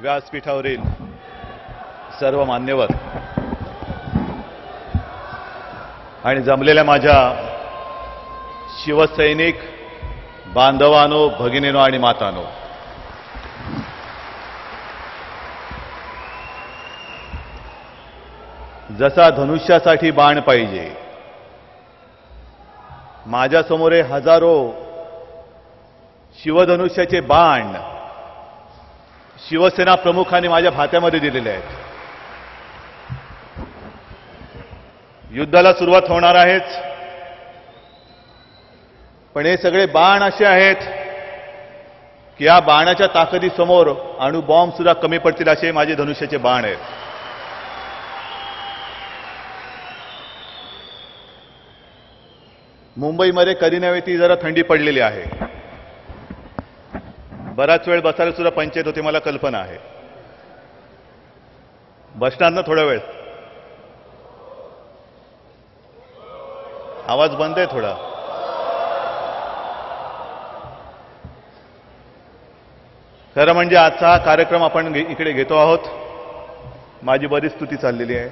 व्यासपीठावरील सर्व मान्यवर आणि जमलेल्या माझ्या शिवसैनिक बांधवांनो, भगिनीनो आणि मातांनो, जसा धनुष्यासाठी बाण पाहिजे, माझ्यासमोर हजारो शिवधनुष्याचे बाण शिवसेना प्रमुखांनी माझ्या भात्यामध्ये दिलेले आहेत. युद्धाला सुरुवात होणार आहेच, पण हे सगळे बाण असे आहेत की या बाणाच्या ताकदीसमोर अणुबॉम्ब सुद्धा कमी पडतील असे माझे धनुष्याचे बाण आहेत. मुंबईमध्ये कधी नव्हे ती जरा थंडी पडलेली आहे. बराच वेळ बसायला सुद्धा पंचायत होती, मला कल्पना आहे. बसणार ना थोडा वेळ? आवाज बंद आहे थोडा. खरं म्हणजे आजचा हा कार्यक्रम आपण इकडे घेतो आहोत. माझी बरीच स्तुती चाललेली आहे.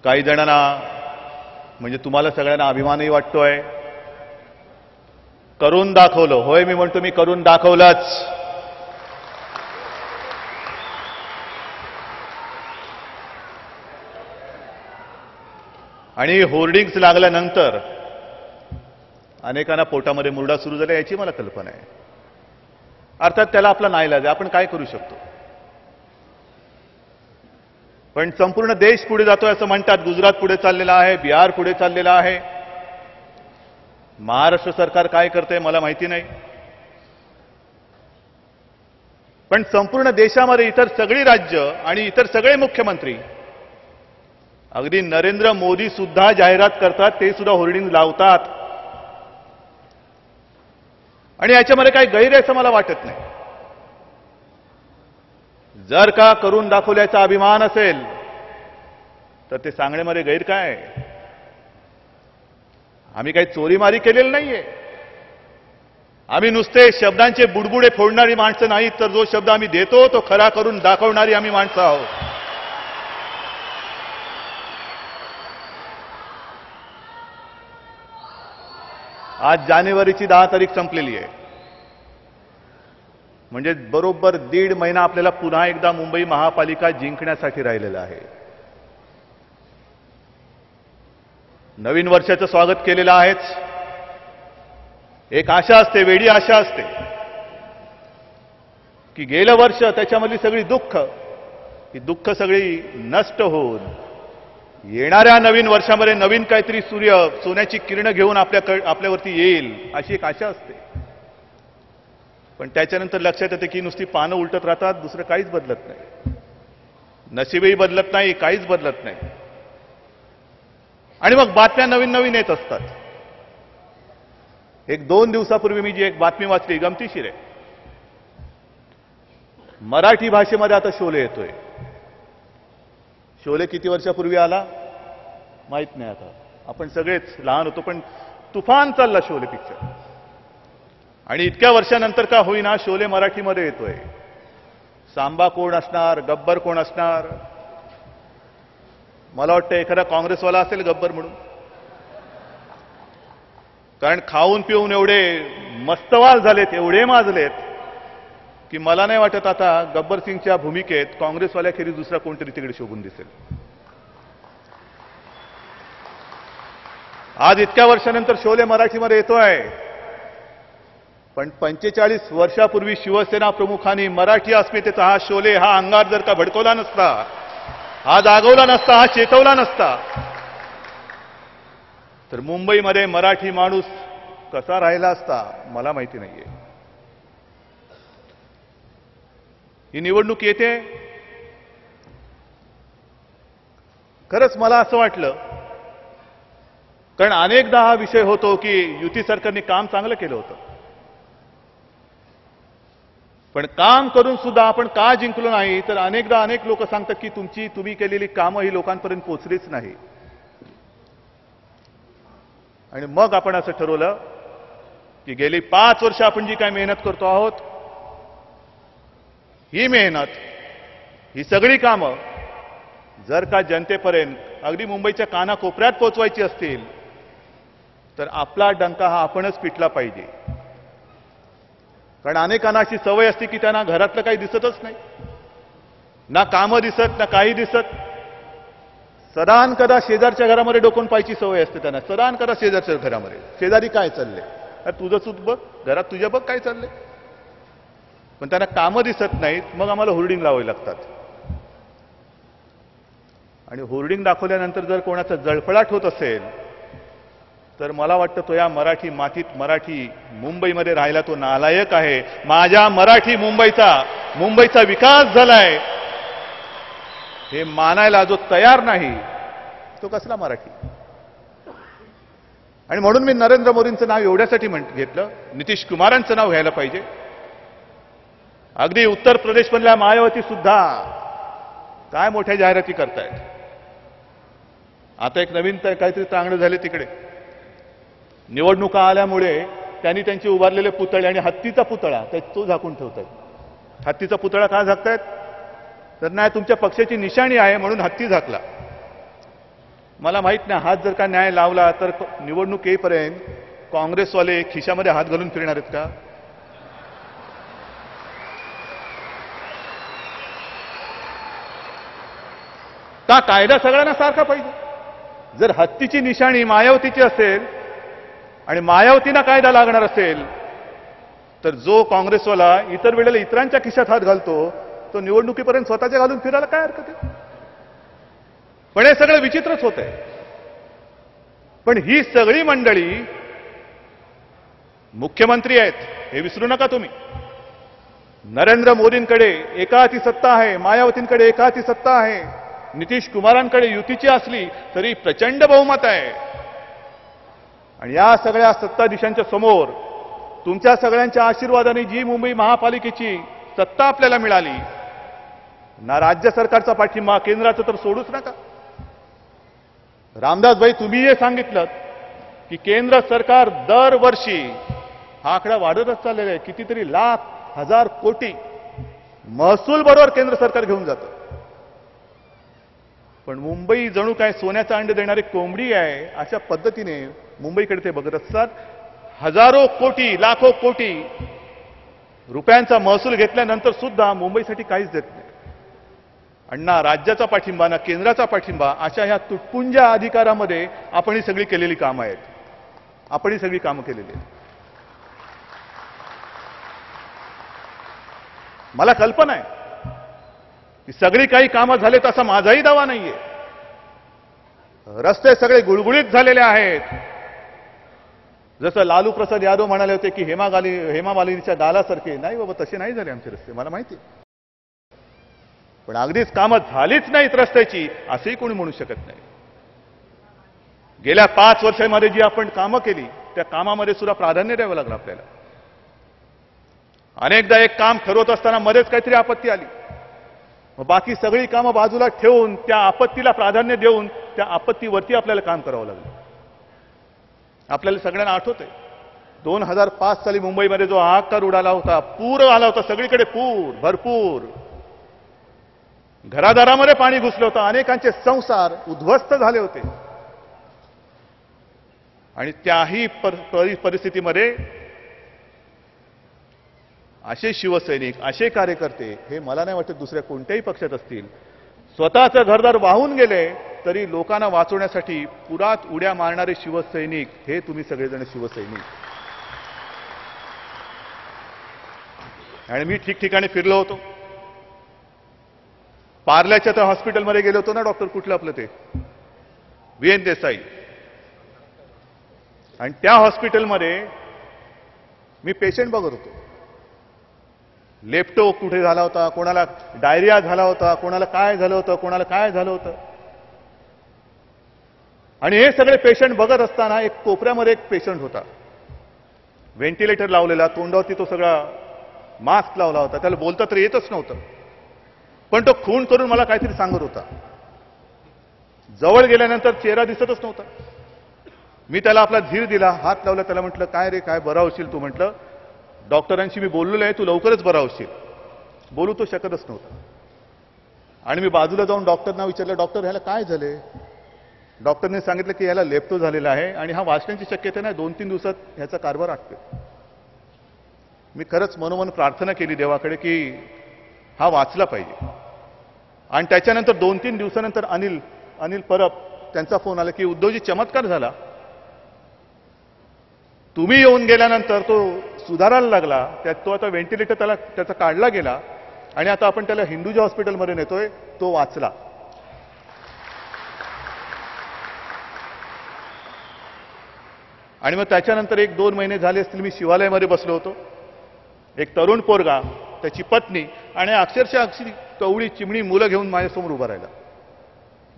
काही जणांना म्हणजे तुम्हाला सगळ्यांना अभिमानही वाटतोय. करून दाखवलं. होय, मी म्हणतो मी करून दाखवलंच. आणि होर्डिंग्स लागल्यानंतर अनेकांना पोटामध्ये मुरडा सुरू झाला याची मला कल्पना आहे. अर्थात त्याला आपला नाईलाज आहे, आपण काय करू शकतो. पण संपूर्ण देश पुढे जातोय असं म्हणतात. गुजरात पुढे चाललेला आहे, बिहार पुढे चाललेला आहे. महाराष्ट्र सरकार काय करते मला माहिती नाही. पण संपूर्ण देशामध्ये इतर सगळी राज्य आणि इतर सगळे मुख्यमंत्री, अगदी नरेंद्र मोदी सुद्धा जाहिरात करतात, ते सुद्धा होर्डिंग लावतात. आणि याच्यामध्ये काही गैर आहे असं मला वाटत नाही. जर का करून दाखवल्याचा अभिमान असेल तर ते सांगण्यामध्ये गैर काय आहे? आम्ही काही चोरीमारी केलेली नाहीये. आम्ही नुसते शब्दांचे बुडबुडे फोडणारी माणसं नाहीत, तर जो शब्द आम्ही देतो तो खरा करून दाखवणारी आम्ही माणसं आहोत. आज जानेवारीची 10 तारीख संपलेली आहे. म्हणजे बरोबर 1.5 महिना आपल्याला पुन्हा एकदा मुंबई महापालिका जिंकण्यासाठी राहिलेला आहे. नवीन वर्षाचं स्वागत केलेलं आहेच. एक आशा असते, वेडी आशा असते की गेलं वर्ष त्याच्यामधली सगळी दुःख, ही दुःख सगळी नष्ट होऊन येणाऱ्या नवीन वर्षामध्ये नवीन काहीतरी सूर्य सोन्याची किरणं घेऊन आपल्यावरती येईल अशी एक आशा असते. पण त्याच्यानंतर लक्षात येते की नुसती पानं उलटत राहतात, दुसरं काहीच बदलत नाही. नशीबही बदलत नाही, काहीच बदलत नाही. आणि मग बातम्या नवीन नवीन येत असतात. 1-2 दिवसापूर्वी मी जी एक बातमी वाचली, गमतीशीर आहे. मराठी भाषेमध्ये आता शोले येतोय. शोले किती वर्षापूर्वी आला माहित नाही. आता आपण सगळेच लहान होतो, पण तुफान चालला शोले पिक्चर. आणि इतक्या वर्षानंतर का होईना शोले मराठीमध्ये येतोय. सांबा कोण असणार, गब्बर कोण असणार? मला वाटतं एखादा काँग्रेसवाला असेल गब्बर म्हणून. कारण खाऊन पिऊन एवढे मस्तवाल झालेत, एवढे माजलेत की मला नाही वाटत आता गब्बर सिंगच्या भूमिकेत काँग्रेसवाल्याखेरीज दुसरा कोणतरी तिकडे शोभून दिसेल. आज इतक्या वर्षानंतर शोले मराठीमध्ये येतोय. पण 45 वर्षापूर्वी शिवसेना प्रमुखांनी मराठी अस्मितेचा हा शोले, हा अंगार जर का भडकवला नसता, हा जागवला नसता, हा चेतवला नसता, तर मुंबईमध्ये मराठी माणूस कसा राहिला असता मला माहिती नाहीये. ही निवडणूक येते. खरंच मला असं वाटलं, कारण अनेकदा हा विषय होतो की युती सरकारने काम चांगलं केलं होतं, पण काम करून सुद्धा आपण का जिंकलो नाही, तर अनेकदा अनेक लोक सांगतात की तुम्ही केलेली कामं ही लोकांपर्यंत पोहोचलीच नाही. आणि मग आपण असं ठरवलं की गेली 5 वर्ष आपण जी काय मेहनत करतो आहोत ही मेहनत, ही सगळी कामं जर का जनतेपर्यंत अगदी मुंबईच्या कानाकोपऱ्यात पोहोचवायची असतील तर आपला डंका हा आपणच पिटला पाहिजे. कारण अनेकांना अशी सवय असते की त्यांना घरातलं काही दिसतच नाही, ना कामं दिसत ना काही दिसत. सदान कदा शेजारच्या घरामध्ये डोकून पाहायची सवय असते त्यांना. सदान कदा शेजारच्या घरामध्ये शेजारी काय चाललंय, अरे तुझं तूच बघ, घरात तुझ्या बघ काय चाललंय. पण त्यांना कामं दिसत नाहीत, मग आम्हाला होर्डिंग लावावी लागतात. आणि होर्डिंग दाखवल्यानंतर जर कोणाचा जळफळाट होत असेल तर मला वाटतं तो या मराठी मातीत, मराठी मुंबईमध्ये राहिला तो नालायक आहे. माझ्या मराठी मुंबईचा विकास झालाय हे मानायला जो तयार नाही तो कसला मराठी. आणि म्हणून मी नरेंद्र मोदींचं नाव एवढ्यासाठी घेतलं, नितीश कुमारांचं नाव घ्यायला पाहिजे. अगदी उत्तर प्रदेशमधल्या मायावती सुद्धा काय मोठ्या जाहिराती करतायत. आता एक नवीन काहीतरी चांगलं झाले तिकडे. निवडणुका आल्यामुळे त्यांनी त्यांचे उभारलेले पुतळे आणि हत्तीचा पुतळा तो झाकून ठेवतात. हत्तीचा पुतळा का झाकतायत तर नाही तुमच्या पक्षाची निशाणी आहे म्हणून हत्ती झाकला. मला माहित नाही हात जर का न्याय लावला तर निवडणूक येईपर्यंत काँग्रेसवाले खिशामध्ये हात घालून फिरणार आहेत का. का कायदा सगळ्यांना सारखा पाहिजे. जर हत्तीची निशाणी मायावतीची असेल आणि मायावतींना कायदा लागणार असेल तर जो काँग्रेसवाला इतर वेळेला इतरांच्या खिशात हात घालतो तो निवडणुकीपर्यंत स्वतःच्या घालून फिरायला काय हरकत आहे. पण हे सगळं विचित्रच होत आहे. पण ही सगळी मंडळी मुख्यमंत्री आहेत हे विसरू नका तुम्ही. नरेंद्र मोदींकडे एका हाती सत्ता आहे, मायावतींकडे एका हाती सत्ता आहे, नितीश कुमारांकडे युतीची असली तरी प्रचंड बहुमत आहे. आणि या सगळ्या सत्ताधीशांच्या समोर तुमच्या सगळ्यांच्या आशीर्वादाने जी मुंबई महापालिकेची सत्ता आपल्याला मिळाली ना, राज्य सरकारचा पाठिंबा, केंद्राचं तर सोडूच नका. रामदास भाई तुम्ही हे सांगितलं की केंद्र सरकार दरवर्षी हा आकडा वाढतच चाललेला आहे. कितीतरी लाख हजार कोटी महसूल बरोबर केंद्र सरकार घेऊन जातं. पण मुंबई जणू काय सोन्याचा अंड देणारी कोंबडी आहे अशा पद्धतीने मुंबईकडे ते बघत असतात. हजारो कोटी, लाखो कोटी रुपयांचा महसूल घेतल्यानंतर सुद्धा मुंबईसाठी काहीच देत नाही. अण्णा राज्याचा पाठिंबा ना केंद्राचा पाठिंबा अशा ह्या तुटपुंजा अधिकारामध्ये आपण ही सगळी केलेली कामं आहेत. आपण ही सगळी कामं केलेली आहेत. मला कल्पना आहे की सगळी काही कामं झालेत असा माझाही दावा नाहीये. रस्ते सगळे गुळगुळीत झालेले आहेत. जसं लालू प्रसाद यादव म्हणाले होते की हेमा मालिनीच्या गालासारखे. नाही बाबा तसे नाही झाले आमचे रस्ते, मला माहिती. पण अगदीच कामं झालीच नाहीत रस्त्याची असंही कोणी म्हणू शकत नाही. गेल्या 5 वर्षांमध्ये जी आपण कामं केली त्या कामामध्ये सुद्धा प्राधान्य द्यावं लागलं आपल्याला. अनेकदा एक काम ठरवत असताना मध्येच काहीतरी आपत्ती आली, मग बाकी सगळी कामं बाजूला ठेवून त्या आपत्तीला प्राधान्य देऊन त्या आपत्तीवरती आपल्याला काम करावं लागलं. आपल्याला सगळ्यांना आठवतंय 2005 साली मुंबईमध्ये जो हाहाकार उडाला होता, पूर आला होता सगळीकडे, पूर भरपूर, घरादारामध्ये पाणी घुसलं होतं, अनेकांचे संसार उद्ध्वस्त झाले होते. आणि त्याही परिस्थितीमध्ये असे शिवसैनिक, असे कार्यकर्ते, हे मला नाही वाटत दुसऱ्या कोणत्याही पक्षात असतील, स्वतःचं घरदार वाहून गेले तरी लोकांना वाचवण्यासाठी पुरात उड्या मारणारे शिवसैनिक, हे तुम्ही सगळेजण शिवसैनिक. आणि मी ठिकठिकाणी फिरलो होतो. पार्ल्याच्या त्या हॉस्पिटलमध्ये गेलो होतो ना, डॉक्टर कुठलं आपलं ते VN देसाई. आणि त्या हॉस्पिटलमध्ये मी पेशंट बघत होतो. लेप्टो कुठे झाला होता, कोणाला डायरिया झाला होता, कोणाला काय झालं होतं, कोणाला काय झालं होतं. आणि हे सगळे पेशंट बघत असताना एक कोपऱ्यामध्ये एक पेशंट होता, व्हेंटिलेटर लावलेला, तोंडावरती तो सगळा मास्क लावला होता, त्याला बोलता तर येतच नव्हतं, पण तो खून करून मला काहीतरी सांगत होता. जवळ गेल्यानंतर चेहरा दिसतच नव्हता. मी त्याला आपला धीर दिला, हात लावला, त्याला म्हटलं काय रे, काय बरा होशील तू. म्हटलं डॉक्टरांशी मी बोललेलो आहे, तू लवकरच बरा होशील. बोलू तो शकतच नव्हता. आणि मी बाजूला जाऊन डॉक्टरना विचारलं, डॉक्टर ह्याला काय झाले? डॉक्टरने सांगितलं की ह्याला लेप्टो झालेला आहे आणि हा वाचण्याची शक्यता नाही, 2-3 दिवसात ह्याचा कारभार आटपेल. मी खरंच मनोमन प्रार्थना केली देवाकडे की हा वाचला पाहिजे. आणि त्याच्यानंतर 2-3 दिवसानंतर अनिल परब त्यांचा फोन आला की उद्धवजी चमत्कार झाला, तुम्ही येऊन गेल्यानंतर तो सुधारायला लागला, तो आता व्हेंटिलेटर त्याचा काढला गेला आणि आता आपण त्याला हिंदुजा हॉस्पिटलमध्ये नेतोय, तो वाचला. आणि मग त्याच्यानंतर 1-2 महिने झाले असतील, मी शिवालयामध्ये बसलो होतो. एक तरुण पोरगा, त्याची पत्नी आणि अक्षरशः अक्षरी कवळी चिमणी मुलं घेऊन माझ्यासमोर उभा राहिला.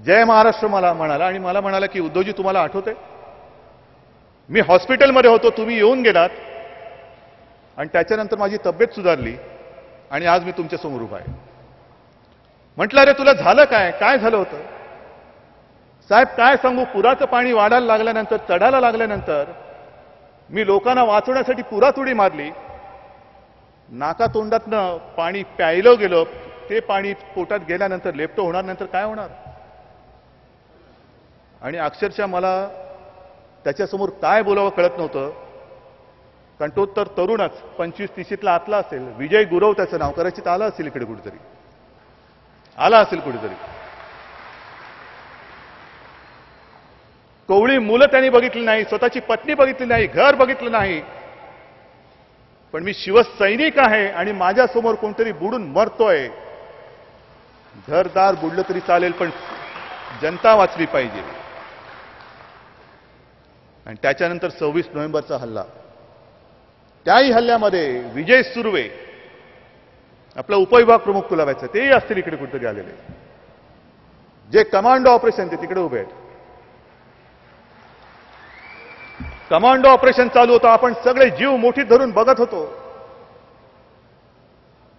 जय महाराष्ट्र मला म्हणाला आणि मला म्हणाला की उद्धवजी तुम्हाला आठवतंय, मी हॉस्पिटलमध्ये होतो, तुम्ही येऊन गेलात आणि त्याच्यानंतर माझी तब्येत सुधारली आणि आज मी तुमच्या समोर उभा आहे. म्हटलं अरे तुला झालं काय? काय झालं होतं? साहेब काय सांगू, पुराचं पाणी वाढायला लागल्यानंतर, चढायला लागल्यानंतर मी लोकांना वाचवण्यासाठी पुरात उडी मारली. नाका तोंडातनं पाणी प्यायलं गेलं, ते पाणी पोटात गेल्यानंतर लेप्टो होणार, नंतर काय होणार? आणि अक्षरशः मला त्याच्यासमोर काय बोलावं कळत नव्हतं. कारण तो तर तरुणच 25-30ला आतला असेल. विजय गुरव त्याचं नाव, कदाचित आला असेल इकडे कुठेतरी, आला असेल कुठेतरी. कवळी मुलं त्यांनी बघितली नाही, स्वतःची पत्नी बघितली नाही, घर बघितलं नाही. पण मी शिवसैनिक आहे आणि माझ्यासमोर कोणतरी बुडून मरतोय. घरदार बुडलं तरी चालेल, पण जनता वाचली पाहिजे. आणि त्याच्यानंतर 26 नोव्हेंबरचा हल्ला, त्याही हल्ल्यामध्ये विजय सुर्वे, आपला उपविभाग प्रमुख कुलाव्याचं, तेही असतील इकडे कुठेतरी आलेले, जे कमांडो ऑपरेशन ते तिकडे उभे आहेत. कमांडो ऑपरेशन चालू होतं, आपण सगळे जीव मुठीत धरून बघत होतो.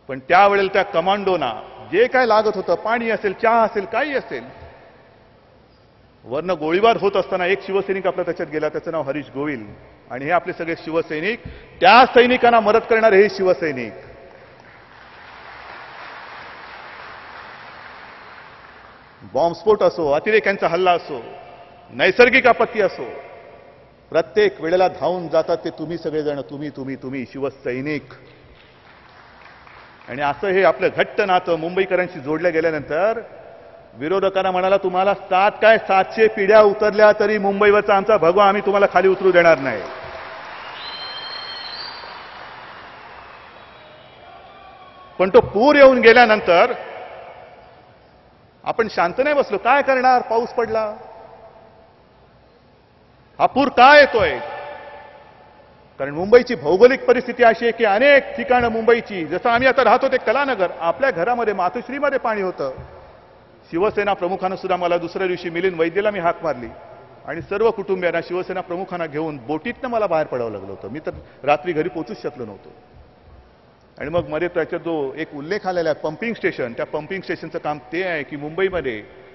पण त्यावेळेला त्या कमांडोना जे काय लागत होतं, पाणी असेल, चहा असेल, काही असेल, वरनं गोळीबार होत असताना एक शिवसैनिक आपला त्याच्यात गेला, त्याचं नाव हरीश गोविल. आणि हे आपले सगळे शिवसैनिक, त्या सैनिकांना मदत करणारे हे शिवसैनिक. बॉम्बस्फोट असो, अतिरेक्यांचा हल्ला असो, नैसर्गिक आपत्ती असो, प्रत्येक वेळेला धावून जातात ते तुम्ही सगळेजण, तुम्ही शिवसैनिक. आणि असं हे आपलं घट्ट नातं मुंबईकरांशी जोडलं गेल्यानंतर विरोधकांना म्हणाला, तुम्हाला 700 पिढ्या उतरल्या तरी मुंबईवरचा आमचा भगवा आम्ही तुम्हाला खाली उतरू देणार नाही. पण तो पूर येऊन गेल्यानंतर आपण शांत नाही बसलो. काय करणार? पाऊस पडला. हा पूर का येतोय? कारण मुंबईची भौगोलिक परिस्थिती अशी आहे की अनेक ठिकाणं मुंबईची, जसं आम्ही आता राहतो ते कलानगर, आपल्या घरामध्ये मातोश्रीमध्ये पाणी होतं. शिवसेना प्रमुखानं सुद्धा मला दुसऱ्या दिवशी मिलिंद वैद्यला मी हाक मारली आणि सर्व कुटुंबियांना, शिवसेना प्रमुखांना घेऊन बोटीतनं मला बाहेर पडावं लागलं होतं. मी तर रात्री घरी पोहोचूच शकलो नव्हतो. आणि मग मध्ये त्याचा जो एक उल्लेख आलेला आहे पंपिंग स्टेशन, त्या पंपिंग स्टेशनचं काम ते आहे की मुंबईमध्ये